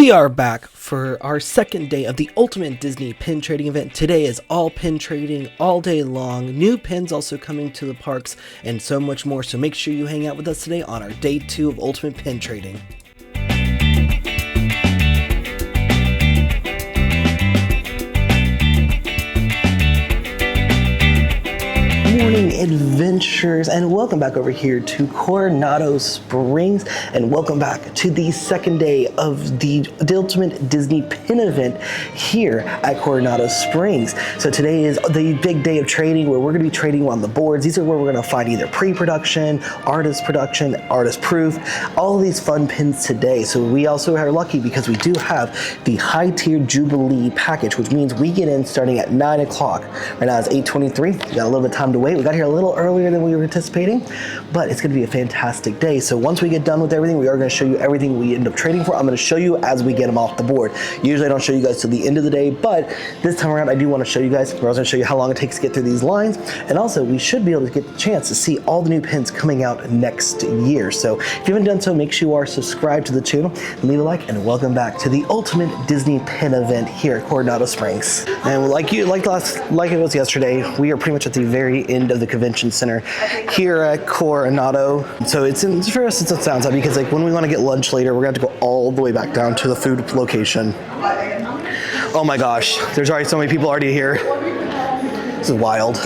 We are back for our second day of the Ultimate Disney Pin Trading event. Today is all pin trading all day long. New pins also coming to the parks and so much more. So make sure you hang out with us today on our day 2 of Ultimate Pin Trading. Morning adventurers, and welcome back over here to Coronado Springs, and welcome back to the second day of the Ultimate Disney Pin event here at Coronado Springs. So today is the big day of trading where we're going to be trading on the boards. These are where we're going to find either pre-production, artist proof, all of these fun pins today. So we also are lucky because we do have the high tier Jubilee package, which means we get in starting at 9 o'clock. Right now it's 8:23. We got a little bit of time to wait. We got here a little earlier than we were anticipating, but it's going to be a fantastic day. So once we get done with everything, we are going to show you everything we end up trading for. I'm going to show you as we get them off the board. Usually I don't show you guys till the end of the day, but this time around I do want to show you guys. We're also going to show you how long it takes to get through these lines, and also we should be able to get the chance to see all the new pins coming out next year. So if you haven't done so, make sure you are subscribed to the channel, leave a like, and welcome back to the Ultimate Disney Pin event here at Coronado Springs. And like it was yesterday, we are pretty much at the very end of the convention center here at Coronado. So for us it's a downside because like when we want to get lunch later, we're going to have to go all the way back down to the food location. Oh my gosh, there's already so many people already here. This is wild.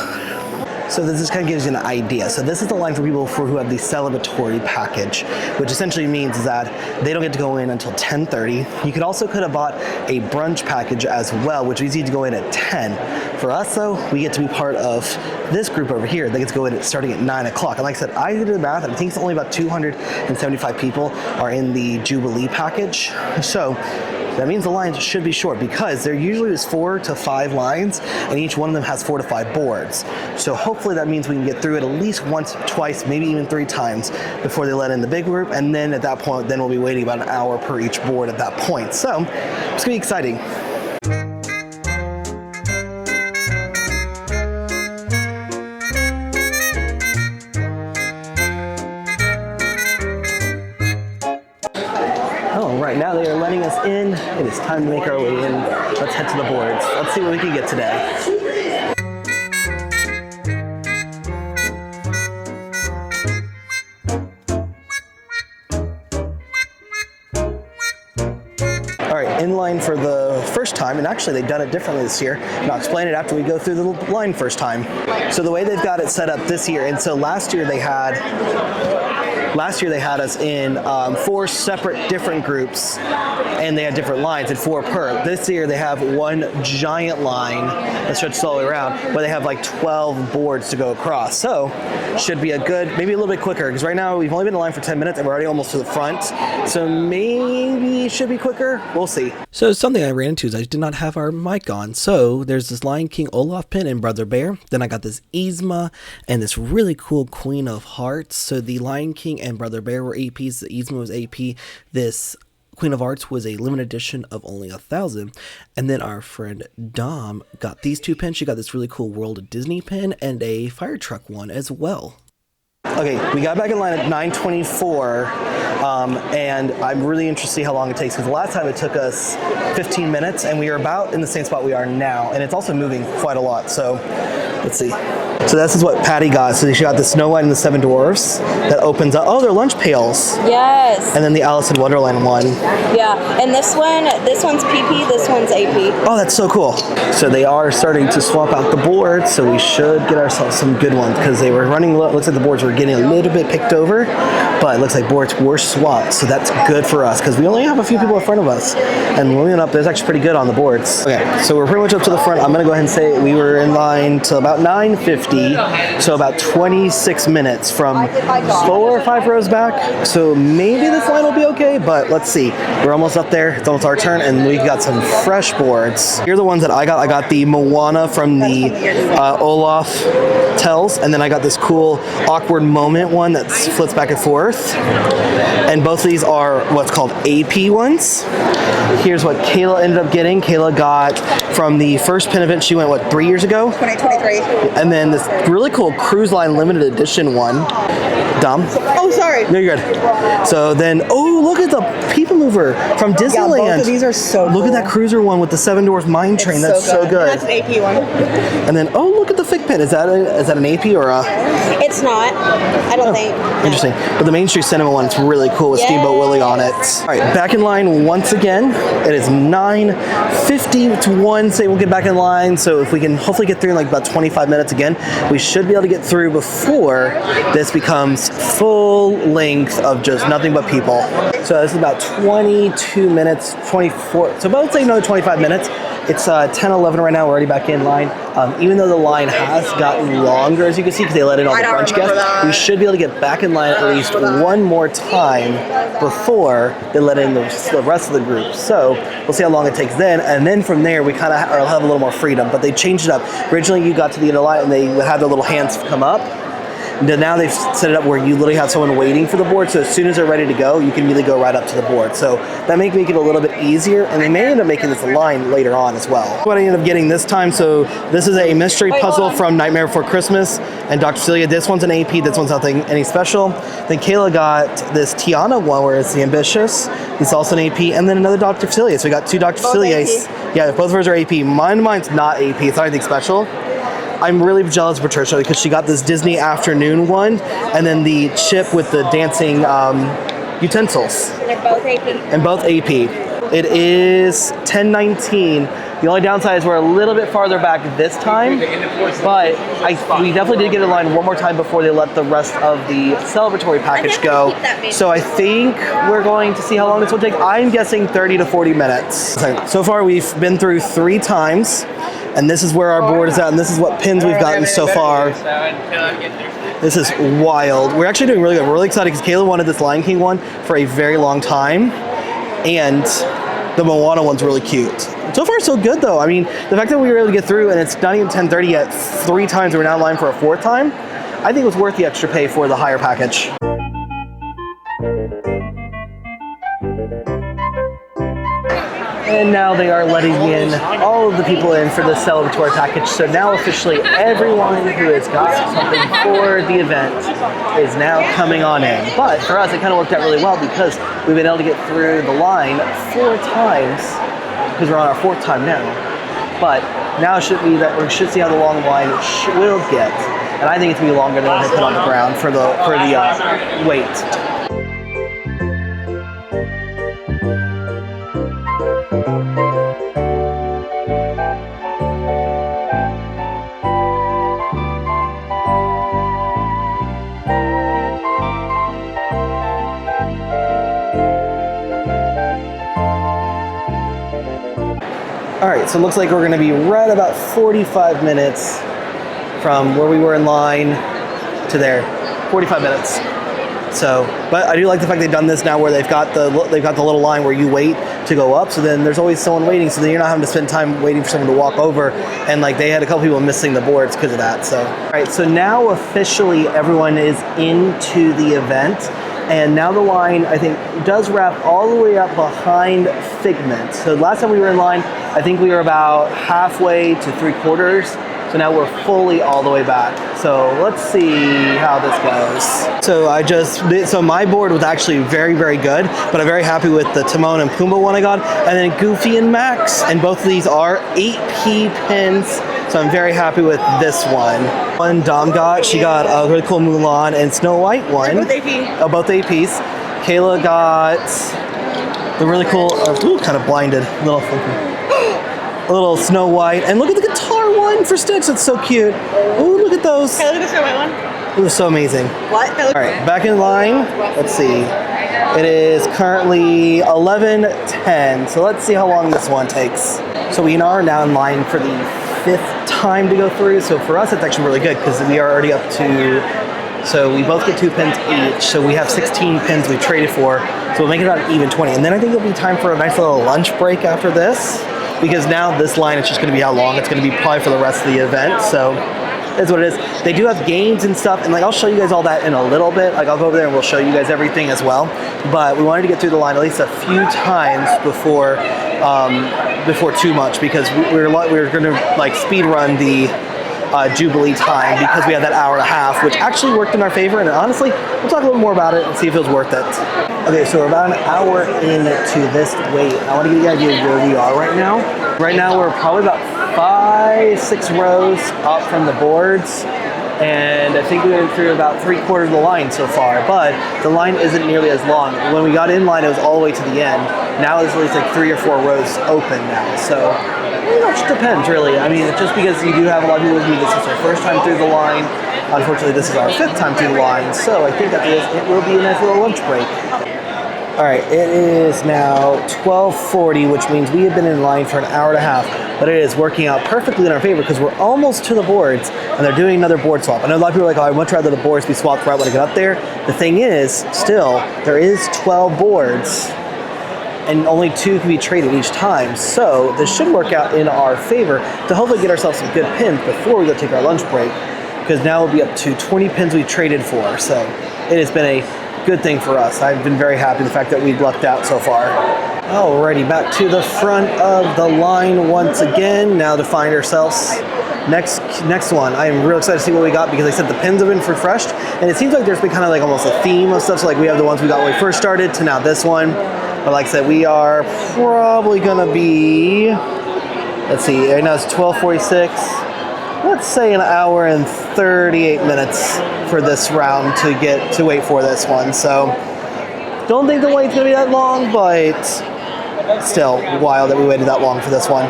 So this just kind of gives you an idea. So this is the line for people who have the celebratory package, which essentially means that they don't get to go in until 10:30. You could have bought a brunch package as well, which means you need to go in at 10. For us though, we get to be part of this group over here. They get to go in starting at 9 o'clock. And like I said, I did the math, and I think it's only about 275 people are in the Jubilee package. So that means the lines should be short because there usually is 4 to 5 lines, and each one of them has 4 to 5 boards. So hopefully that means we can get through it at least once, twice, maybe even 3 times before they let in the big group. And then at that point, then we'll be waiting about an hour per each board at that point. So it's gonna be exciting. Right now they are letting us in. It is time to make our way in. Let's head to the boards. Let's see what we can get today. All right, in line for the first time, and actually they've done it differently this year, and I'll explain it after we go through the line first time. So the way they've got it set up this year, and so last year they had us in 4 separate different groups, and they had different lines and 4 per. This year they have one giant line that stretches all the way around, but they have like 12 boards to go across. So should be maybe a little bit quicker, because right now we've only been in line for 10 minutes and we're already almost to the front. So maybe it should be quicker. We'll see. So something I ran into is I did not have our mic on. So there's this Lion King Olaf pin and Brother Bear. Then I got this Yzma and this really cool Queen of Hearts. So the Lion King and Brother Bear were APs. The Yzma was AP. This Queen of Hearts was a limited edition of only 1,000. And then our friend Dom got these 2 pins. She got this really cool World of Disney pin and a fire truck one as well. Okay, we got back in line at 9:24, and I'm really interested to see how long it takes, because the last time it took us 15 minutes, and we are about in the same spot we are now, and it's also moving quite a lot, so let's see. So this is what Patty got. So she got the Snow White and the 7 Dwarfs that opens up. Oh, they're lunch pails. Yes. And then the Alice in Wonderland one. Yeah, and this one's PP, this one's AP. Oh, that's so cool. So they are starting to swap out the boards, so we should get ourselves some good ones, because they were running low. Looks like the boards were getting a little bit picked over, but it looks like boards were swapped, so that's good for us, because we only have a few people in front of us, and when we went up, there's actually pretty good on the boards. Okay, so we're pretty much up to the front. I'm going to go ahead and say we were in line till about 9:50, so about 26 minutes from 4 or 5 rows back, so maybe this line will be okay, but let's see. We're almost up there. It's almost our turn, and we got some fresh boards. Here are the ones that I got. I got the Moana from the Olaf Tells, and then I got this cool Awkward Moment one that flips back and forth. And both of these are what's called AP ones. Here's what Kayla ended up getting. Kayla got from the first pin event. She went, 3 years ago? 2023. And then this really cool Cruise Line limited edition one. Dom? Oh, sorry. No, you're good. So then, oh, look at the people mover from Disneyland. both of these are so Look at cool. that cruiser one with the 7 Doors Mine Train. That's so good. That's an AP one. And then, oh, look at the Figment. Is that an AP or a? It's not. I don't think. Interesting. But the Main Street Cinema one, it's really cool with Steamboat Willie on it. All right, back in line once again. It is 9:50 to 1. Say we'll get back in line. So if we can hopefully get through in like about 25 minutes again, we should be able to get through before this becomes full length of just nothing but people. So this is about 22 minutes, 24. So about, let's say another 25 minutes. It's 10:11 right now. We're already back in line. Even though the line has gotten longer, as you can see, because they let in all the French guests, we should be able to get back in line at least one more time before they let in the rest of the group. So we'll see how long it takes then, and then from there we kind of have a little more freedom. But they changed it up. Originally, you got to the end of the line and they would have their little hands come up. Now they've set it up where you literally have someone waiting for the board, so as soon as they're ready to go, you can immediately go right up to the board. So that may make it a little bit easier, and they may end up making this a line later on as well. What I ended up getting this time, so this is a mystery puzzle from Nightmare Before Christmas and Dr. Celia. This one's an AP, this one's nothing any special. Then Kayla got this Tiana one where it's the Ambitious. It's also an AP, and then another Dr. Celia. So we got two Dr. Celia's. Yeah, both of hers are AP. Mine's not AP, it's not anything special. I'm really jealous of Patricia because she got this Disney Afternoon one, and then the chip with the dancing utensils. They're both AP. And both AP. It is 10:19. The only downside is we're a little bit farther back this time, but we definitely did get in line one more time before they let the rest of the celebratory package go. So I think we're going to see how long this will take. I'm guessing 30 to 40 minutes. So far we've been through 3 times. And this is where our board is at, and this is what pins we've gotten so far. This is wild. We're actually doing really good. We're really excited because Kayla wanted this Lion King one for a very long time, and the Moana one's really cute. So far, so good, though. I mean, the fact that we were able to get through, and it's not even 10:30 yet, 3 times, we're now in line for a 4th time, I think it was worth the extra pay for the higher package. And now they are letting in all of the people in for the celebratory package. So now officially everyone who has got something for the event is now coming on in. But for us, it kind of worked out really well because we've been able to get through the line 4 times because we're on our 4th time now. But now it should be that we should see how the long line will get. And I think it's going to be longer than what they put on the ground for the wait. All right, so it looks like we're gonna be right about 45 minutes from where we were in line to there, 45 minutes. So, but I do like the fact they've done this now where they've got the little line where you wait to go up, so then there's always someone waiting, so then you're not having to spend time waiting for someone to walk over, and like they had a couple people missing the boards because of that. So, all right, so now officially everyone is into the event. And now the line, I think, does wrap all the way up behind Figment. So last time we were in line, I think we were about halfway to 3/4. So now we're fully all the way back. So let's see how this goes. So my board was actually very, very good, but I'm very happy with the Timon and Pumbaa one I got. And then Goofy and Max, and both of these are 8P pins. So I'm very happy with this one. One Dom got, she got a really cool Mulan and Snow White one. Both AP. Oh, both APs. Kayla got the really cool, kind of blinded, a little Snow White. And look at the guitar one for Stitch, it's so cute. Ooh, look at those. Hey, look at the Snow White one. Ooh, so amazing. What? All right, back in line. Let's see. It is currently 11:10, so let's see how long this one takes. So we are now in line for the 5th time to go through. So for us, it's actually really good because we are already up to, so we both get 2 pins each. So we have 16 pins we traded for. So we'll make it about an even 20. And then I think it'll be time for a nice little lunch break after this, because now this line is just going to be how long it's going to be probably for the rest of the event. So that's what it is. They do have games and stuff, and like I'll show you guys all that in a little bit. Like I'll go over there and we'll show you guys everything as well. But we wanted to get through the line at least a few times before too much, because we were going to like speed run the Jubilee time because we had that hour and a half, which actually worked in our favor. And honestly, we'll talk a little more about it and see if it was worth it. Okay, so we're about an hour into this wait. I want to give you an idea of where we are right now. Right now, we're probably about 5-6 rows up from the boards. And I think we went through about 3/4 of the line so far, but the line isn't nearly as long. When we got in line, it was all the way to the end. Now it's at least like 3 or 4 rows open now. So it just depends, really. I mean, it's just because you do have a lot of people with me, this is our first time through the line. Unfortunately, this is our 5th time through the line, so I think that it will be a nice little lunch break. All right, it is now 12:40, which means we have been in line for an hour and a half, but it is working out perfectly in our favor because we're almost to the boards and they're doing another board swap. I know a lot of people are like, oh, I'd much rather the boards be swapped right when I get up there. The thing is, still, there is 12 boards and only 2 can be traded each time. So this should work out in our favor to hopefully get ourselves some good pins before we go take our lunch break, because now we'll be up to 20 pins we traded for. So it has been a good thing for us. I've been very happy with the fact that we've lucked out so far. Alrighty, back to the front of the line once again. Now to find ourselves next one. I am real excited to see what we got because like I said, the pins have been refreshed, and it seems like there's been kind of like almost a theme of stuff. So like we have the ones we got when we first started to now this one. But like I said, we are probably gonna be, let's see, right now it's 12:46. Let's say an hour and 38 minutes for this round to wait for this one. So don't think the wait's gonna be that long, but still wild that we waited that long for this one.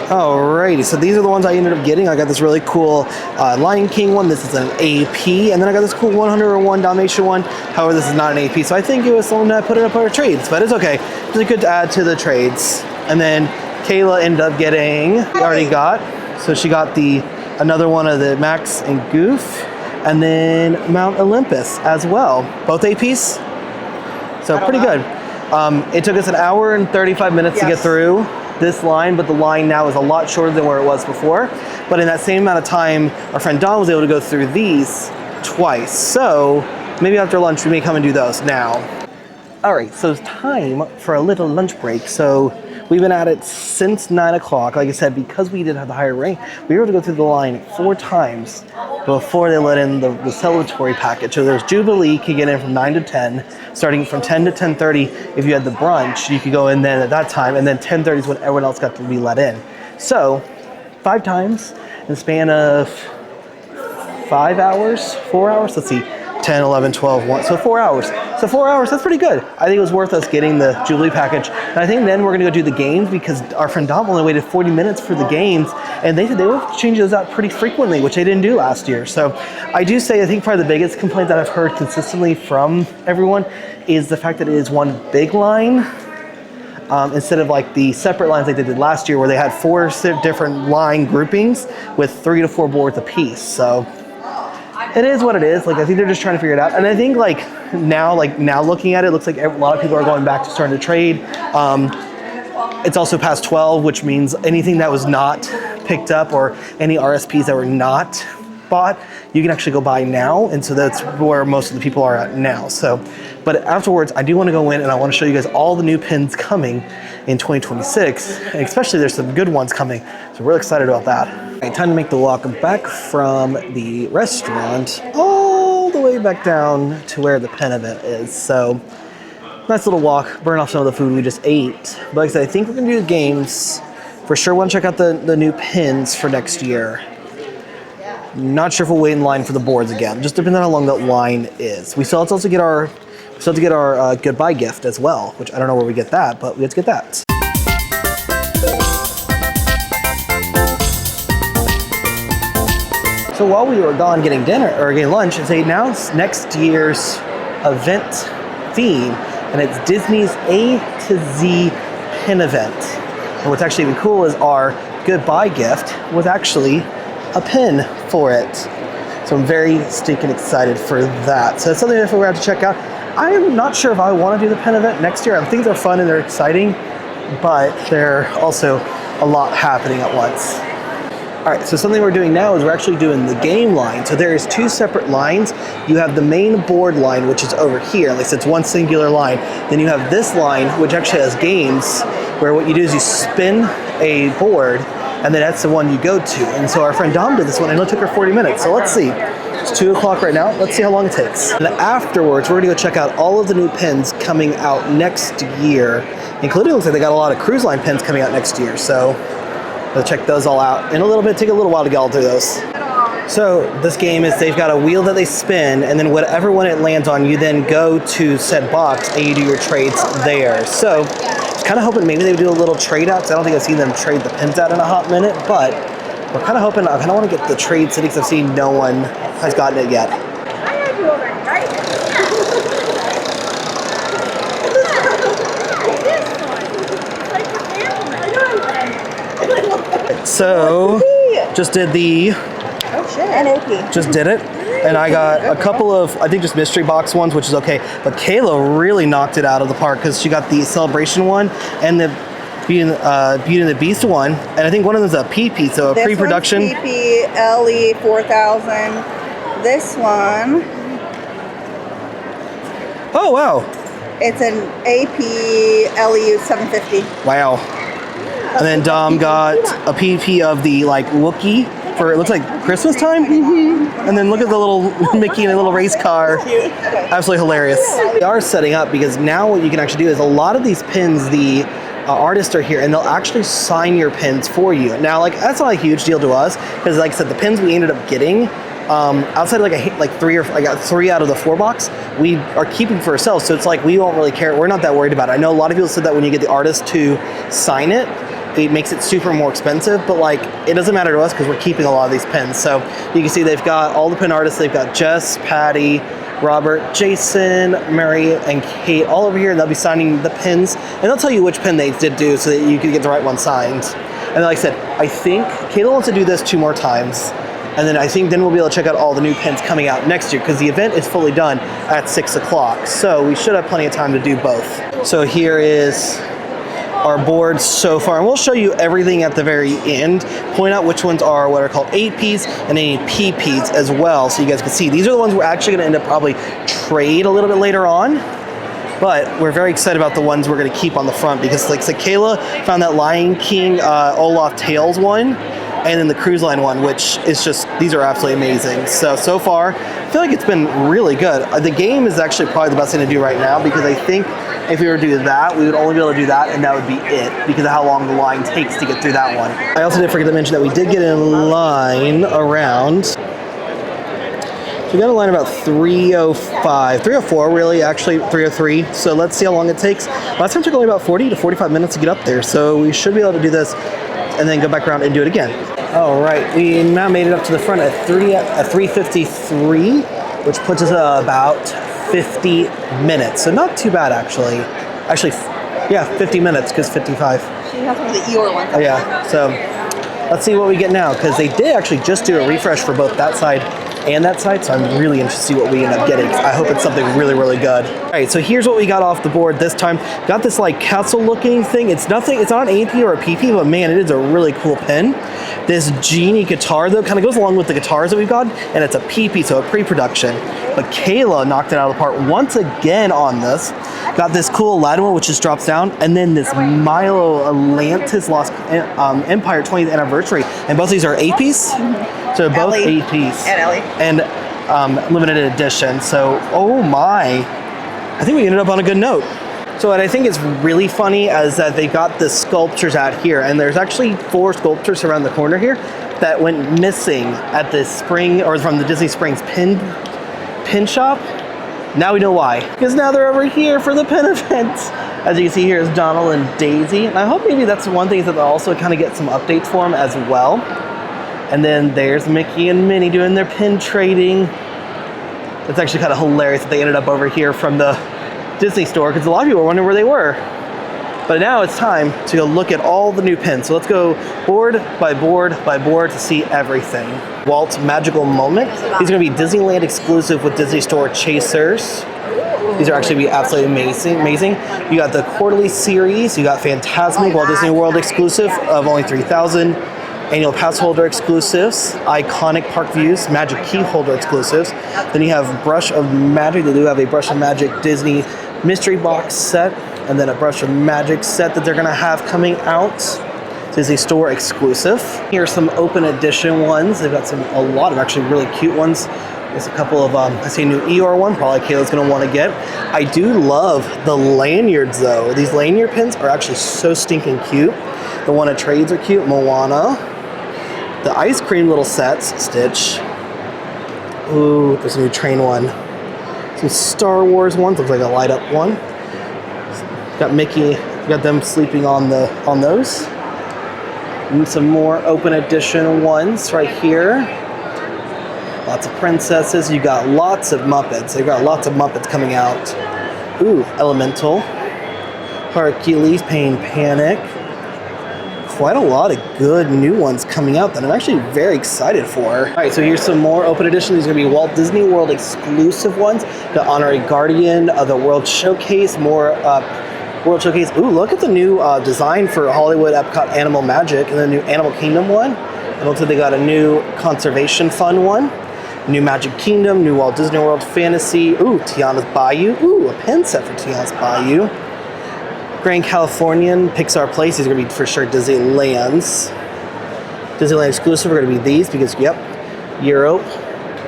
Alrighty, so these are the ones I ended up getting. I got this really cool Lion King one. This is an AP, and then I got this cool 101 Dalmatian one. However, this is not an AP, so I think it was something that I put it up our trades, but it's okay. It's good to add to the trades. And then Kayla ended up getting, already got, so she got another one of the Max and Goof, and then Mount Olympus as well. Both APs, so pretty good. It took us an hour and 35 minutes to get through this line, but the line now is a lot shorter than where it was before. But in that same amount of time, our friend Don was able to go through these twice. So maybe after lunch, we may come and do those now. All right, so it's time for a little lunch break. So we've been at it since 9 o'clock. Like I said, because we did have the higher rank, we were able to go through the line 4 times before they let in the celebratory package. So there's Jubilee, could get in from 9 to 10. Starting from 10 to 10:30, if you had the brunch, you could go in then at that time, and then 10:30 is when everyone else got to be let in. So 5 times in the span of 5 hours, 4 hours, let's see, 10, 11, 12, 1, so 4 hours. So 4 hours, that's pretty good. I think it was worth us getting the Jubilee package. And I think then we're gonna go do the games because our friend Dom only waited 40 minutes for the games, and they said they would change those out pretty frequently, which they didn't do last year. So I do say, I think probably the biggest complaint that I've heard consistently from everyone is the fact that it is one big line instead of like the separate lines like they did last year where they had 4 different line groupings with 3 to 4 boards apiece. So it is what it is. Like I think they're just trying to figure it out. And I think like now looking at it, looks like a lot of people are going back to starting to trade. It's also past 12, which means anything that was not picked up or any RSPs that were not bought, you can actually go buy now. And so that's where most of the people are at now. So, but afterwards, I do want to go in and I want to show you guys all the new pins coming in 2026. And especially there's some good ones coming. So we're really excited about that. All right, time to make the walk back from the restaurant all the way back down to where the pin event is. So nice little walk, burn off some of the food we just ate. But like I said, I think we're gonna do the games. For sure want to check out the new pins for next year. Not sure if we'll wait in line for the boards again. Just depending on how long that line is. We still have to get our goodbye gift as well, which I don't know where we get that, but we have to get that. So while we were gone getting dinner or getting lunch, they announced next year's event theme, and it's Disney's A to Z pin event. And what's actually even cool is our goodbye gift was actually a pin for it. So I'm very stinking excited for that. So it's something that we're going to have to check out. I am not sure if I want to do the pin event next year. Things are fun and they're exciting, but they're also a lot happening at once. All right, so something we're doing now is we're actually doing the game line. So there is 2 separate lines. You have the main board line, which is over here. At least it's one singular line. Then you have this line, which actually has games, where what you do is you spin a board, and then that's the one you go to. And so our friend Dom did this one, and it took her 40 minutes. So let's see. It's 2 o'clock right now. Let's see how long it takes. And afterwards, we're gonna go check out all of the new pins coming out next year, including, looks like they got a lot of cruise line pins coming out next year. So we'll check those all out in a little bit. Take a little while to get all through those. So this game is, they've got a wheel that they spin, and then whatever one it lands on, you then go to said box and you do your trades there. So kind of hoping maybe they would do a little trade out, because I don't think I've seen them trade the pins out in a hot minute, but we're kind of hoping, I kind of want to get the trade city because I've seen no one has gotten it yet. So, just did the, just did it. And I got a couple of, I think just mystery box ones, which is okay. But Kayla really knocked it out of the park because she got the celebration one and the Beauty and the Beast one. And I think one of them is a PP, so a This pre-production. one's PP LE 4000. This one, Oh, wow. it's an AP LEU 750. Wow. And then Dom got a PP of the like Wookiee for, it looks like Christmas time. And then look at the little Mickey in a little race car. Absolutely hilarious. They are setting up because now what you can actually do is a lot of these pins, the artists are here and they'll actually sign your pins for you. Now, like, that's not a huge deal to us because, like I said, the pins we ended up getting, outside of like three, or I got 3 out of the 4 box, we are keeping for ourselves. So it's like we won't really care. We're not that worried about it. I know a lot of people said that when you get the artist to sign it, it makes it super more expensive, but like it doesn't matter to us because we're keeping a lot of these pins. So you can see they've got all the pin artists. They've got Jess, Patty, Robert, Jason, Mary, and Kate all over here, and they'll be signing the pins, and they'll tell you which pin they did do so that you can get the right one signed. And like I said, I think Kayla wants to do this 2 more times, and then I think then we'll be able to check out all the new pins coming out next year because the event is fully done at 6 o'clock. So we should have plenty of time to do both. So here is our boards so far, and we'll show you everything at the very end, point out which ones are what are called APs and any PPs as well, so you guys can see. These are the ones we're actually going to end up probably trade a little bit later on, but we're very excited about the ones we're going to keep on the front because, like, so Kayla found that Lion King Olaf Tales one, and then the cruise line one, which is just, these are absolutely amazing. So far, I feel like it's been really good. The game is actually probably the best thing to do right now because I think if we were to do that, we would only be able to do that and that would be it because of how long the line takes to get through that one. I also did forget to mention that we did get in line around, so we got in line about 3:05, 3:04 really, actually 3:03. So let's see how long it takes. Last time it took only about 40 to 45 minutes to get up there. So we should be able to do this and then go back around and do it again. All right, we now made it up to the front at 3:53, which puts us at about 50 minutes. So not too bad, actually. Actually, yeah, 50 minutes, because 55. She has one of the Eeyore ones. Oh, yeah. So let's see what we get now, because they did actually just do a refresh for both that side and that side, so I'm really interested to see what we end up getting. I hope it's something really, really good. All right, so here's what we got off the board this time. Got this like castle-looking thing. It's nothing, it's not an AP or a PP, but man, it is a really cool pin. This Genie guitar, though, kind of goes along with the guitars that we've got, and it's a PP, so a pre-production. But Kayla knocked it out of the park once again on this. Got this cool Aladdin one, which just drops down, and then this Milo Atlantis Lost Empire 20th anniversary, and both of these are APs. So both Ellie. APs And Ellie. and limited edition. So, oh my, I think we ended up on a good note. So what I think is really funny is that they got the sculptures out here, and there's actually 4 sculptures around the corner here that went missing at the spring, or from the Disney Springs pin shop. Now we know why, because now they're over here for the pin event. As you can see here is Donald and Daisy, and I hope maybe that's one thing is that they'll also kind of get some updates for them as well. And then there's Mickey and Minnie doing their pin trading. It's actually kind of hilarious that they ended up over here from the Disney store because a lot of people were wondering where they were. But now it's time to go look at all the new pins. So let's go board by board by board to see everything. Walt's Magical Moment. These are going to be Disneyland exclusive with Disney Store Chasers. These are actually be absolutely amazing. You got the quarterly series. You got Fantasmic Walt Disney World exclusive of only 3,000. Annual pass holder exclusives, iconic park views, magic key holder exclusives. Then you have Brush of Magic. They do have a Brush of Magic Disney mystery box set, and then a Brush of Magic set that they're gonna have coming out. Disney Store exclusive. Here's some open edition ones. They've got a lot of actually really cute ones. There's a couple of, I see a new Eeyore one, probably Kayla's gonna wanna get. I do love the lanyards though. These lanyard pins are actually so stinking cute. The one at Trades are cute, Moana. The ice cream little sets, Stitch. Ooh, there's a new train one. Some Star Wars ones, looks like a light up one. Got Mickey, got them sleeping on those. And some more open edition ones right here. Lots of princesses. You got lots of Muppets. They've got lots of Muppets coming out. Ooh, Elemental. Hercules, Pain Panic. Quite a lot of good new ones coming out that I'm actually very excited for. All right, so here's some more open edition. These are gonna be Walt Disney World exclusive ones. The Honorary Guardian of the World Showcase, more World Showcase. Ooh, look at the new design for Hollywood Epcot Animal Magic and the new Animal Kingdom one. And also they got a new Conservation Fund one. New Magic Kingdom, new Walt Disney World Fantasy. Ooh, Tiana's Bayou. Ooh, a pin set for Tiana's Bayou. Grand Californian, Pixar Place. These are going to be for sure Disneyland's. Disneyland exclusive are going to be these because, yep, Europe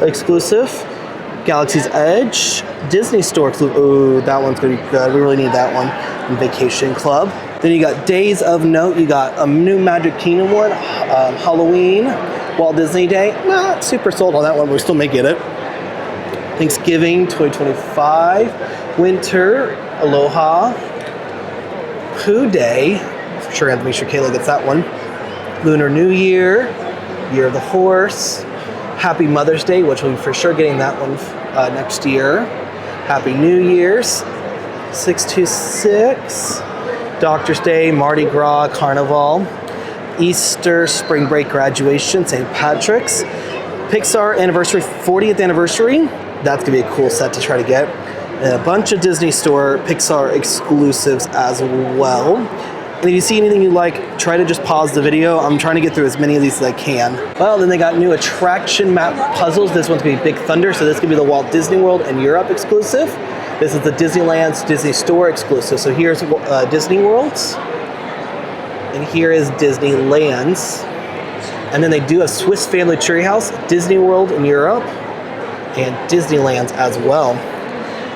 exclusive. Galaxy's Edge. Disney Store exclusive. Ooh, that one's going to be good. We really need that one. And Vacation Club. Then you got Days of Note. You got a new Magic Kingdom one. Halloween. Walt Disney Day. Not super sold on that one, but we still may get it. Thanksgiving 2025. Winter. Aloha. Pooh Day, for sure I have to make sure Kayla gets that one. Lunar New Year, Year of the Horse, Happy Mother's Day, which we'll be for sure getting that one next year. Happy New Year's, 626, Doctor's Day, Mardi Gras, Carnival, Easter, Spring Break Graduation, St. Patrick's, Pixar Anniversary, 40th Anniversary. That's gonna be a cool set to try to get. And a bunch of Disney Store Pixar exclusives as well. And if you see anything you like, try to just pause the video. I'm trying to get through as many of these as I can. Well, then they got new attraction map puzzles. This one's gonna be Big Thunder, so this could be the Walt Disney World and Europe exclusive. This is the Disneyland's Disney Store exclusive. So here's Disney World's, and here is Disneyland's. And then they do have Swiss Family Treehouse, Disney World in Europe, and Disneyland's as well.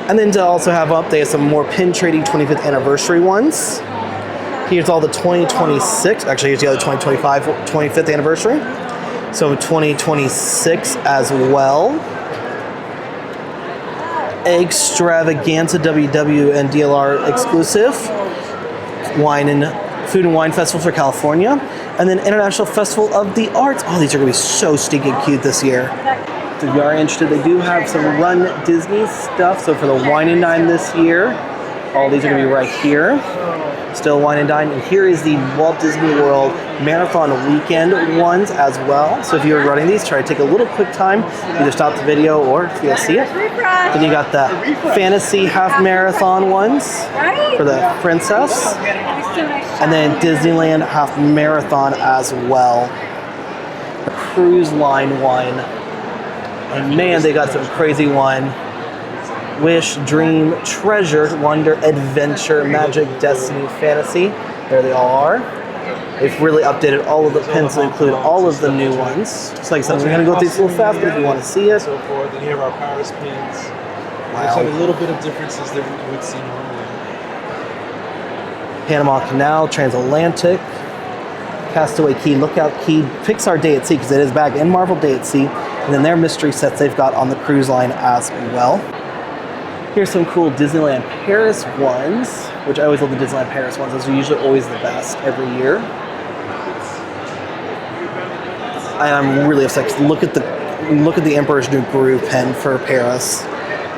And then to also have up, they have some more pin trading 25th anniversary ones. Here's all the 2026, actually here's the other 2025, 25th anniversary. So 2026 as well. Extravaganza WW and DLR exclusive. Food and Wine Festival for California. And then International Festival of the Arts. Oh, these are gonna be so stinking cute this year. If you are interested, they do have some Run Disney stuff. So for the Wine and Dine this year, all these are gonna be right here. Still Wine and Dine. And here is the Walt Disney World Marathon Weekend ones as well. So if you're running these, try to take a little quick time, either stop the video or if you'll see it. Then you got the Fantasy Half Marathon ones for the Princess. And then Disneyland Half Marathon as well. The Cruise Line one. And man, they got some crazy one. Wish, Dream, Treasure, Wonder, Adventure, Magic, Destiny, Fantasy. There they all are. They've really updated all of the pins to include all of the new ones. Just like I said, we're going to go through these a little fast, but if you want to see it. So forth. And here are our Paris pins. Wow. There's like a little bit of differences that we would see normally. Panama Canal, Transatlantic, Castaway Key, Lookout Key, Pixar Day at Sea, because it is back, and Marvel Day at Sea. And then their mystery sets they've got on the cruise line as well. Here's some cool Disneyland Paris ones, which I always love the Disneyland Paris ones. Those are usually always the best every year. I'm really upset 'cause look at the Emperor's New Groove pen for Paris.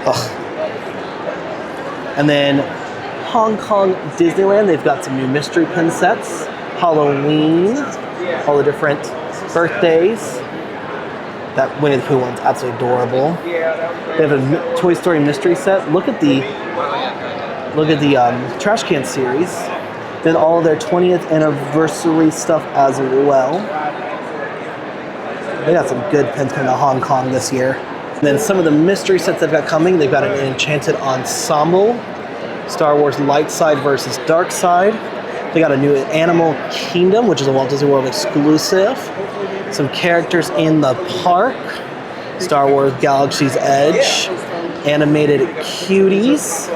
Ugh. And then Hong Kong Disneyland, they've got some new mystery pen sets. Halloween, all the different birthdays. That Winnie the Pooh one's absolutely adorable. They have a Toy Story mystery set. Look at the trash can series. Then all of their 20th anniversary stuff as well. They got some good pins coming to Hong Kong this year. And then some of the mystery sets they've got coming. They've got an Enchanted Ensemble, Star Wars Light Side versus Dark Side, They got a new Animal Kingdom, which is a Walt Disney World exclusive. Some characters in the park. Star Wars Galaxy's Edge. Animated cuties.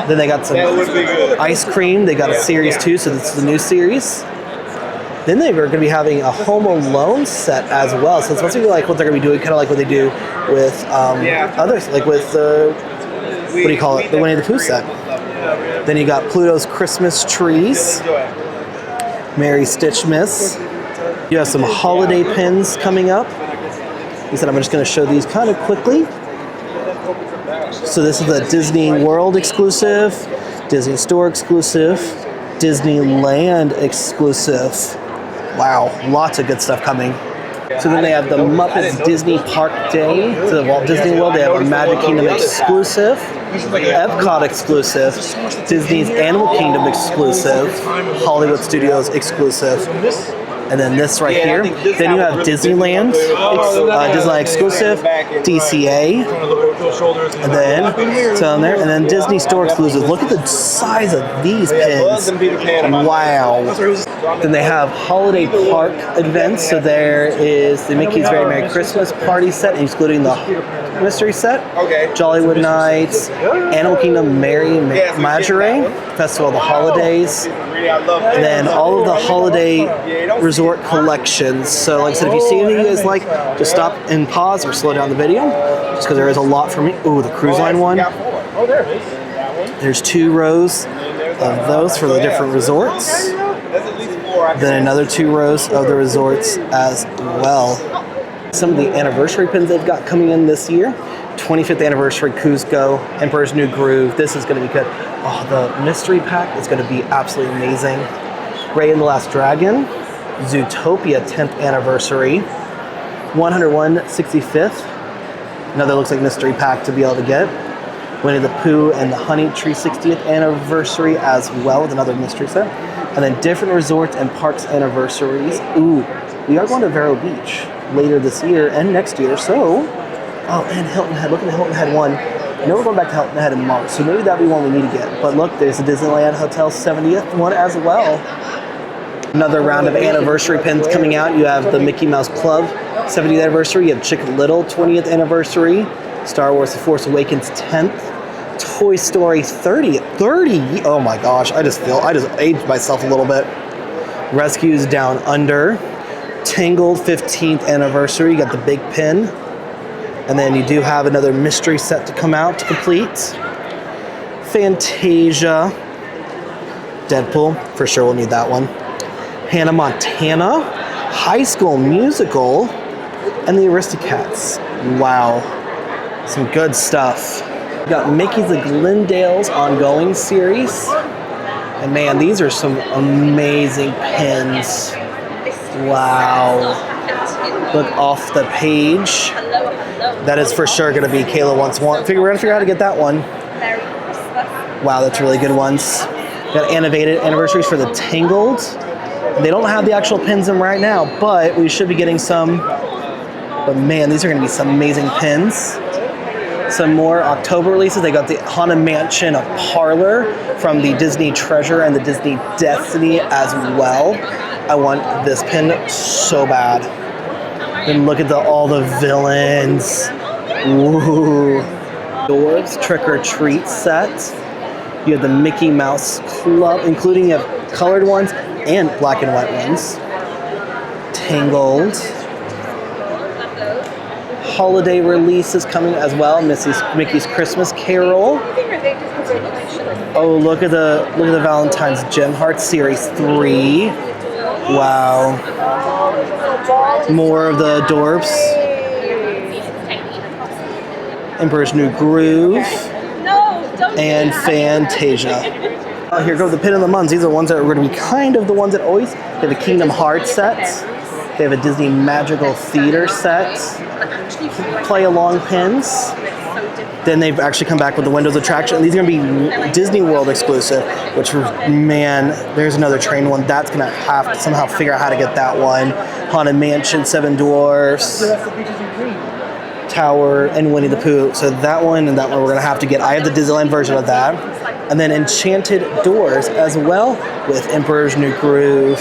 Then they got some ice cream. They got a series 2, so this is the new series. Then they were going to be having a Home Alone set as well. So it's supposed to be like what they're going to be doing, kind of like what they do with others, like with what do you call it? The Winnie the Pooh set. Then you got Pluto's Christmas trees. Merry Stitchmas. You have some holiday pins coming up. He said I'm just going to show these kind of quickly. So this is the Disney World exclusive, Disney Store exclusive, Disneyland exclusive. Wow, lots of good stuff coming. So then they have the Muppets Disney Park Day to the Walt Disney World. They have a Magic Kingdom exclusive, Epcot exclusive, Disney's Animal Kingdom exclusive, Hollywood Studios exclusive. And then this right here. Then you have Disneyland, Disneyland exclusive, DCA, and then down there, and then Disney Store exclusive. Look at the size of these pins. Wow. Then they have holiday park events. So there is the Mickey's Very Merry Christmas Party set, excluding the mystery set. Jollywood Nights, Animal Kingdom Merry Majoret, Festival of the Holidays, and then all of the holiday resort collections. So like I said, if you see any of you guys like, just stop and pause or slow down the video, just because there is a lot for me. Ooh, the cruise line one. There's 2 rows of those for the different resorts. Then another 2 rows of the resorts as well. Some of the anniversary pins they've got coming in this year. 25th anniversary Cusco, Emperor's New Groove. This is going to be good. Oh, the mystery pack is going to be absolutely amazing. Raya and the Last Dragon, Zootopia 10th anniversary, 101 65th. Another looks like mystery pack to be able to get. Winnie the Pooh and the Honey Tree 60th anniversary as well with another mystery set. And then different resorts and parks anniversaries. Ooh, we are going to Vero Beach later this year and next year. So, oh, and Hilton Head. Look at the Hilton Head one. I know we're going back to Hilton Head in March, so maybe that'll be one we need to get. But look, there's the Disneyland Hotel 70th one as well. Another round of anniversary pins coming out. You have the Mickey Mouse Club 70th anniversary. You have Chicken Little 20th anniversary. Star Wars The Force Awakens 10th. Toy Story 30. Oh my gosh, I just aged myself a little bit. Rescues Down Under. Tangled 15th anniversary. You got the big pin. And then you do have another mystery set to come out to complete. Fantasia. Deadpool, for sure we'll need that one. Hannah Montana. High School Musical. And the Aristocats. Wow. Some good stuff. We got Mickey's The Glendale's ongoing series. And man, these are some amazing pins. Wow. Look off the page. That is for sure going to be Kayla wants one. We're going to figure out how to get that one. Wow, that's really good ones. We got animated anniversaries for the Tangled. They don't have the actual pins in right now, but we should be getting some. But man, these are going to be some amazing pins. Some more October releases. They got the Haunted Mansion Parlor from the Disney Treasure and the Disney Destiny as well. I want this pin so bad. And look at all the villains. Ooh. Dwarves Trick or Treat set. You have the Mickey Mouse Club, including you have colored ones and black and white ones. Tangled. Holiday releases coming as well. Mickey's Christmas Carol. Oh, look at the Valentine's Gem Hearts Series 3. Wow. More of the Dorps. Emperor's New Groove. And Fantasia. Here goes the Pin of the Months. These are the ones that are going to be kind of the ones that always. They have a Kingdom Hearts set. They have a Disney Magical Theater set. Play along pins. Then they've actually come back with the Windows attraction. And these are going to be Disney World exclusive, which, man, there's another train one. That's going to have to somehow figure out how to get that one. Haunted Mansion, Seven Dwarfs, Tower, and Winnie the Pooh. So that one and that one we're going to have to get. I have the Disneyland version of that. And then enchanted doors as well with Emperor's New Groove.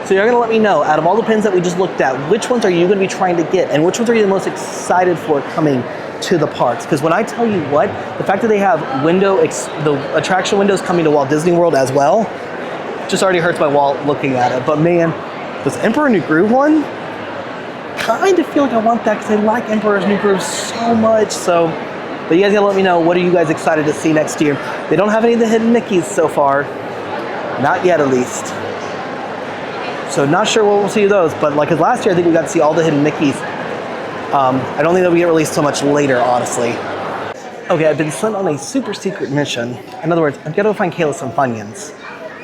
So you're gonna let me know, out of all the pins that we just looked at, which ones are you gonna be trying to get, and which ones are you the most excited for coming to the parks? Because when I tell you what, the fact that they have the attraction windows coming to Walt Disney World as well, just already hurts my wallet looking at it. But man, this Emperor New Groove one, kind of feel like I want that because I like Emperor's New Groove so much. So, but you guys gotta let me know, what are you guys excited to see next year? They don't have any of the hidden Mickeys so far, not yet at least. So not sure what we'll see those, but like, cause last year I think we got to see all the hidden Mickeys. I don't think they'll get released so much later, honestly. Okay, I've been sent on a super secret mission. In other words, I've got to find Kayla some Funyuns.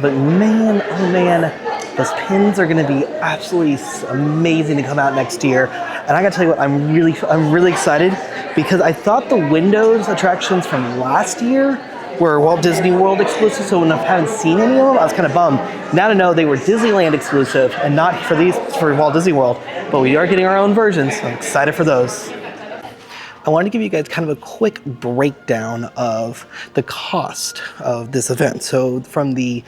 But man, oh man, those pins are gonna be absolutely amazing to come out next year. And I gotta tell you what, I'm really excited because I thought the Windows attractions from last year were Walt Disney World exclusive, so when I haven't seen any of them, I was kind of bummed. Now to know they were Disneyland exclusive and not for Walt Disney World, but we are getting our own versions, so I'm excited for those. I wanted to give you guys kind of a quick breakdown of the cost of this event. So from the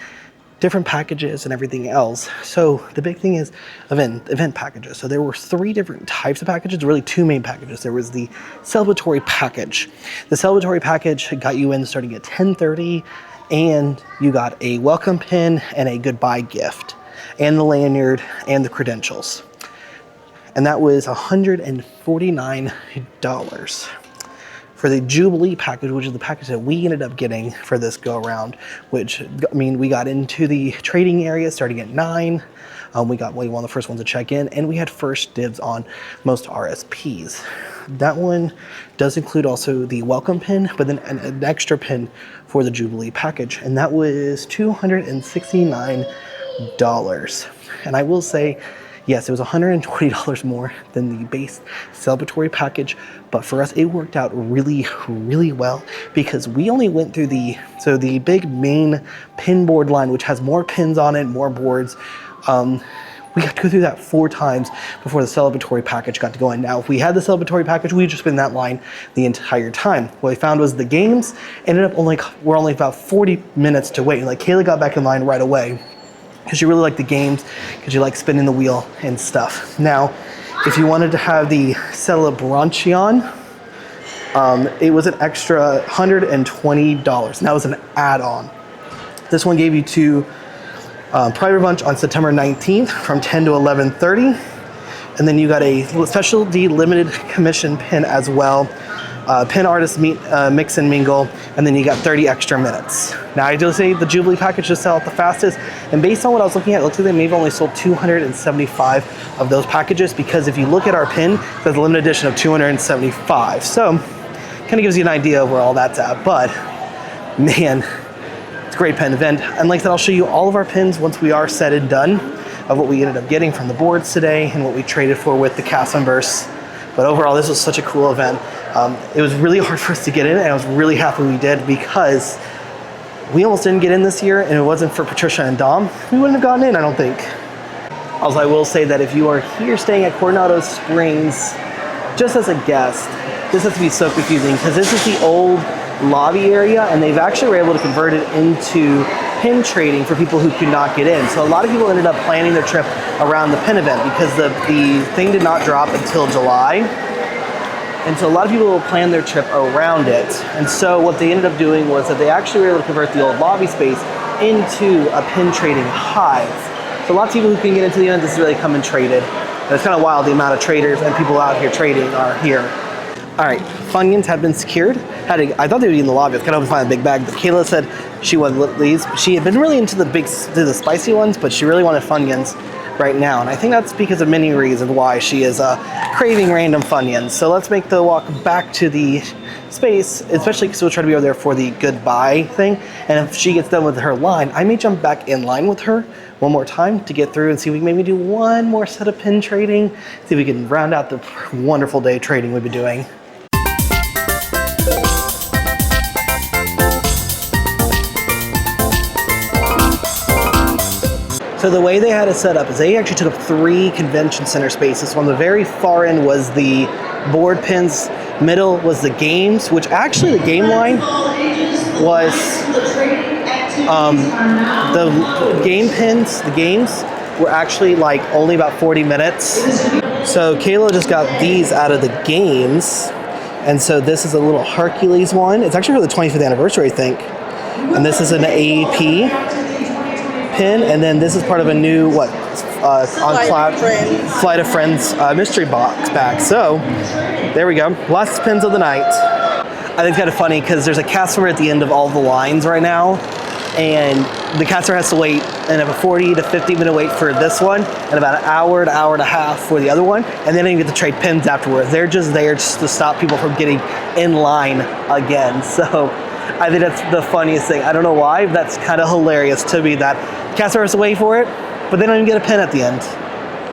different packages and everything else. So the big thing is event packages. So there were 3 different types of packages, really 2 main packages. There was the celebratory package. The celebratory package got you in starting at 10:30, and you got a welcome pin and a goodbye gift, and the lanyard and the credentials. And that was $149. For the Jubilee package, which is the package that we ended up getting for this go around, which, I mean, we got into the trading area starting at 9. We got one of the first ones to check in, and we had first dibs on most RSPs. That one does include also the welcome pin, but then an extra pin for the Jubilee package, and that was $269. And I will say, yes, it was $120 more than the base celebratory package, but for us, it worked out really, really well because we only went through the big main pin board line, which has more pins on it, more boards. We got to go through that 4 times before the celebratory package got to go in. Now, if we had the celebratory package, we'd just been in that line the entire time. What we found was the games ended up we're only about 40 minutes to wait. Like, Kayla got back in line right away, because you really like the games, because you like spinning the wheel and stuff. Now, if you wanted to have the Celebration, it was an extra $120, and that was an add-on. This one gave you to Private Bunch on September 19th from 10 to 11:30, and then you got a specialty limited commission pin as well. Pin artist mix and mingle, and then you got 30 extra minutes. Now, I do say the Jubilee package just sell out the fastest, and based on what I was looking at, it looks like they may have only sold 275 of those packages, because if you look at our pin, there's a limited edition of 275. So, kind of gives you an idea of where all that's at, but man, it's a great pin event. And like I said, I'll show you all of our pins once we are said and done of what we ended up getting from the boards today and what we traded for with the cast members. But overall, this was such a cool event. It was really hard for us to get in, and I was really happy we did, because we almost didn't get in this year, and if it wasn't for Patricia and Dom, we wouldn't have gotten in, I don't think. Also, I will say that if you are here staying at Coronado Springs just as a guest, this has to be so confusing, because this is the old lobby area, and they've actually were able to convert it into pin trading for people who could not get in. So a lot of people ended up planning their trip around the pin event, because the thing did not drop until July. And so a lot of people will plan their trip around it. And so what they ended up doing was that they actually were able to convert the old lobby space into a pin trading hive. So lots of people who can get into the event, this is really come and traded. And it's kind of wild, the amount of traders and people out here trading are here. All right, Funyuns have been secured. I thought they would be in the lobby. I was kind of hoping to find a big bag, but Kayla said she wanted these. She had been really into the spicy ones, but she really wanted Funyuns right now. And I think that's because of many reasons why she is craving random Funyuns. So let's make the walk back to the space, especially because we'll try to be over there for the goodbye thing. And if she gets done with her line, I may jump back in line with her one more time to get through and see if we can maybe do one more set of pin trading, see if we can round out the wonderful day trading we've been doing. So the way they had it set up is they actually took up 3 convention center spaces. So on the very far end was the board pins, middle was the games, which actually the game line was the game pins, the games were actually like only about 40 minutes. So Kayla just got these out of the games. And so this is a little Hercules one. It's actually for the 25th anniversary, I think. And this is an AAP pin. And then this is part of a new, Flight of Friends mystery box bag. So there we go. Last pins of the night. I think it's kind of funny because there's a cast member at the end of all the lines right now. And the cast member has to wait and have a 40 to 50 minute wait for this one and about an hour to hour and a half for the other one. And then they get to trade pins afterwards. They're just there just to stop people from getting in line again. So I think that's the funniest thing. I don't know why, but that's kind of hilarious to me that cast member has to wait for it, but they don't even get a pin at the end.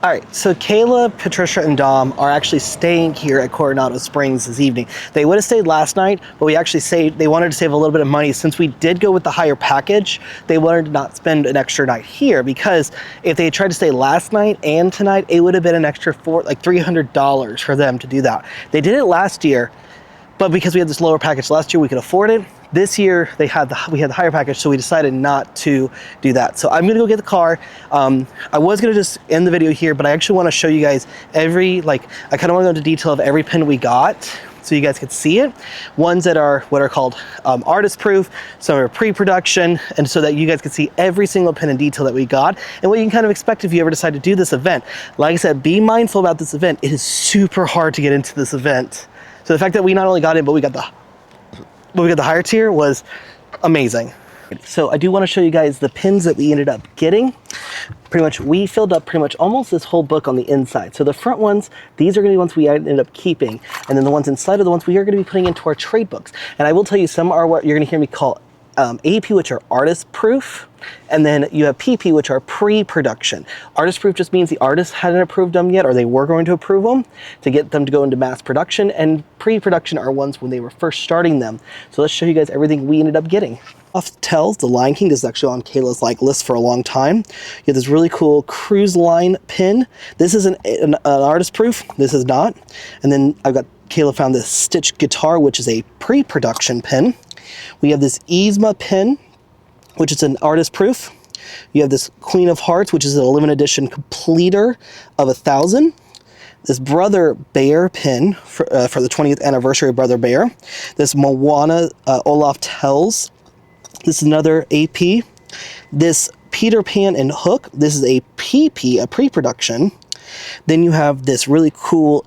All right, so Kayla, Patricia, and Dom are actually staying here at Coronado Springs this evening. They would have stayed last night, but we actually saved, they wanted to save a little bit of money. Since we did go with the higher package, they wanted to not spend an extra night here, because if they had tried to stay last night and tonight, it would have been an extra $300 for them to do that. They did it last year, but because we had this lower package last year, we could afford it. This year we had the higher package, so we decided not to do that. So I'm gonna go get the car. I was gonna just end the video here, but I actually wanna show you guys I kinda wanna go into detail of every pin we got so you guys could see it. Ones that are what are called artist proof, some are pre-production, and so that you guys can see every single pin in detail that we got and what you can kind of expect if you ever decide to do this event. Like I said, be mindful about this event. It is super hard to get into this event. So the fact that we not only got in, but we got the higher tier was amazing. So I do want to show you guys the pins that we ended up getting. Pretty much, we filled up pretty much almost this whole book on the inside. So the front ones, these are going to be ones we ended up keeping. And then the ones inside are the ones we are going to be putting into our trade books. And I will tell you, some are what you're going to hear me call AP, which are artist proof, and then you have PP, which are pre-production. Artist proof just means the artist hadn't approved them yet, or they were going to approve them to get them to go into mass production, and pre-production are ones when they were first starting them. So let's show you guys everything we ended up getting. Tells the Lion King is actually on Kayla's list for a long time. You have this really cool cruise line pin. This is an artist proof. This is not. And then Kayla found this Stitch guitar, which is a pre-production pin. We have this Yzma pin, which is an artist proof. You have this Queen of Hearts, which is a limited edition completer of 1,000. This Brother Bear pin for the 20th anniversary of Brother Bear. This Moana Olaf Tells. This is another AP. This Peter Pan and Hook. This is a PP, a pre-production. Then you have this really cool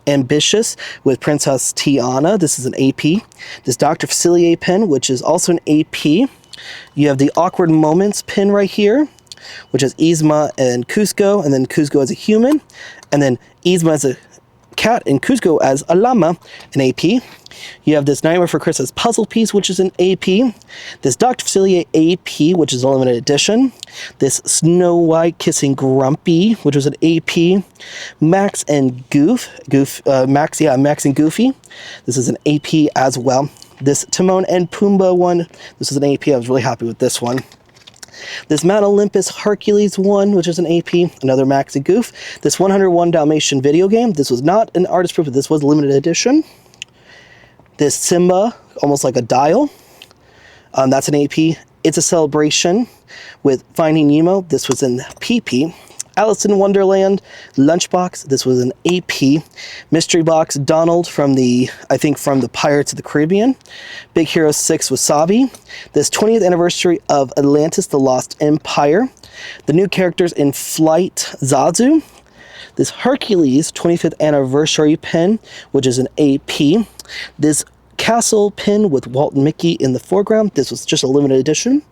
Ambitious with Princess Tiana. This is an AP. This Dr. Facilier pin, which is also an AP. You have the Awkward Moments pin right here, which is Yzma and Kuzco, and then Kuzco as a human, and then Yzma as a cat and Kuzco as a llama, an AP. You have this Nightmare for Christmas puzzle piece, which is an AP. This Dr. Facilier AP, which is a limited edition. This Snow White Kissing Grumpy, which was an AP. Max and Max and Goofy. This is an AP as well. This Timon and Pumbaa one, this is an AP. I was really happy with this one. This Mount Olympus Hercules one, which is an AP, another Max and Goof. This 101 Dalmatian video game. This was not an artist proof, but this was a limited edition. This Simba, almost like a dial. That's an AP. It's a Celebration with Finding Nemo. This was in PP. Alice in Wonderland Lunchbox. This was an AP. Mystery Box Donald from the Pirates of the Caribbean. Big Hero 6 Wasabi. This 20th anniversary of Atlantis the Lost Empire. The new characters in Flight Zazu. This Hercules 25th anniversary pin, which is an AP. This Castle pin with Walt and Mickey in the foreground. This was just a limited edition.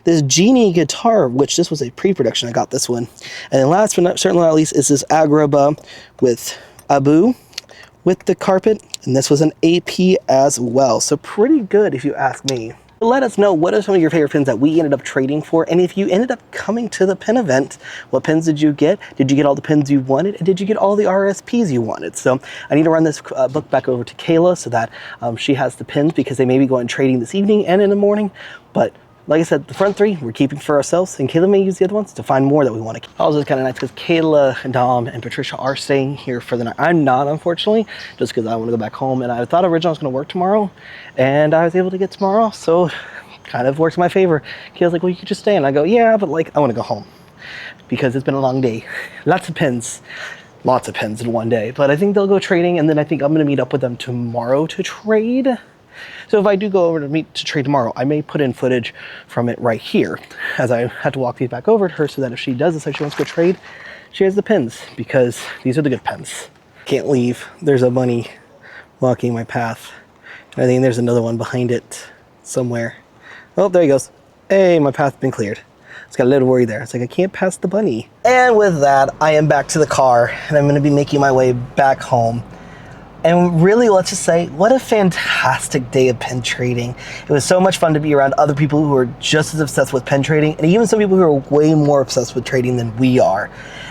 This Genie guitar, which this was a pre-production. I got this one. And then last but certainly not least is this Agrabah with Abu with the carpet. And this was an AP as well. So pretty good if you ask me. Let us know what are some of your favorite pins that we ended up trading for. And if you ended up coming to the pin event, what pins did you get? Did you get all the pins you wanted? And did you get all the RSPs you wanted? So I need to run this book back over to Kayla so that she has the pins, because they may be going trading this evening and in the morning. But like I said, the front 3 we're keeping for ourselves, and Kayla may use the other ones to find more that we want to keep. Also, it's kind of nice because Kayla, Dom, and Patricia are staying here for the night. I'm not, unfortunately, just because I want to go back home, and I thought originally I was going to work tomorrow, and I was able to get tomorrow off, so kind of works in my favor. Kayla's like, well, you could just stay, and I go, yeah, but like, I want to go home because it's been a long day. Lots of pins in one day, but I think they'll go trading, and then I think I'm going to meet up with them tomorrow to trade. So if I do go over to trade tomorrow, I may put in footage from it right here, as I have to walk these back over to her so that if she does decide she wants to go trade, she has the pins, because these are the good pins. Can't leave. There's a bunny walking my path. I think there's another one behind it somewhere. Oh, there he goes. Hey, my path's been cleared. It's got a little worry there. It's like, I can't pass the bunny. And with that, I am back to the car, and I'm gonna be making my way back home. And really, let's just say, what a fantastic day of pin trading. It was so much fun to be around other people who are just as obsessed with pin trading, and even some people who are way more obsessed with trading than we are.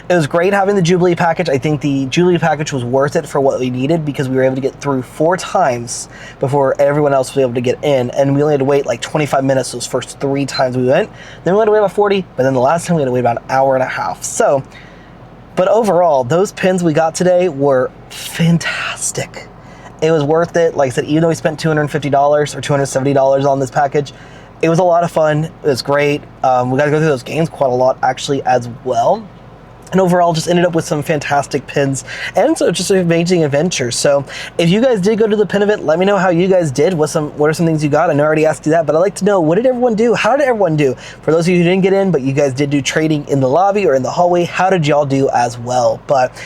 It was great having the Jubilee package. I think the Jubilee package was worth it for what we needed, because we were able to get through 4 times before everyone else was able to get in, and we only had to wait like 25 minutes those first 3 times we went. Then we had to wait about 40, but then the last time we had to wait about an hour and a half. So, but overall, those pins we got today were fantastic. It was worth it. Like I said, even though we spent $250 or $270 on this package, it was a lot of fun. It was great. We got to go through those games quite a lot actually as well. And overall, just ended up with some fantastic pins and so just amazing adventures. So if you guys did go to the pin event, let me know how you guys did. What are some things you got? I know I already asked you that, but I'd like to know, what did everyone do? How did everyone do? For those of you who didn't get in, but you guys did do trading in the lobby or in the hallway, how did y'all do as well? But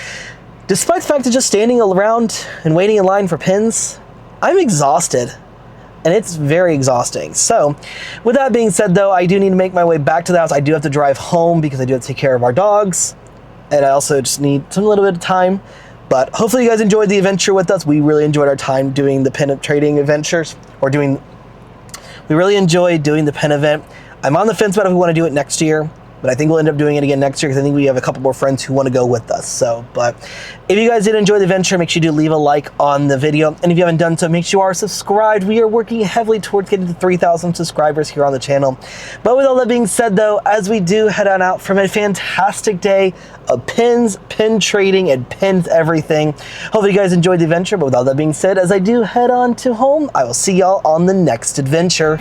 despite the fact of just standing around and waiting in line for pins, I'm exhausted. And it's very exhausting. So with that being said though, I do need to make my way back to the house. I do have to drive home because I do have to take care of our dogs. And I also just need some little bit of time. But hopefully you guys enjoyed the adventure with us. We really enjoyed our time doing the pin trading adventures, we really enjoyed doing the pin event. I'm on the fence about if we want to do it next year, but I think we'll end up doing it again next year because I think we have a couple more friends who want to go with us. So, but if you guys did enjoy the adventure, make sure you do leave a like on the video. And if you haven't done so, make sure you are subscribed. We are working heavily towards getting to 3,000 subscribers here on the channel. But with all that being said though, as we do head on out from a fantastic day of pins, pin trading, and pins everything, hopefully you guys enjoyed the adventure. But with all that being said, as I do head on to home, I will see y'all on the next adventure.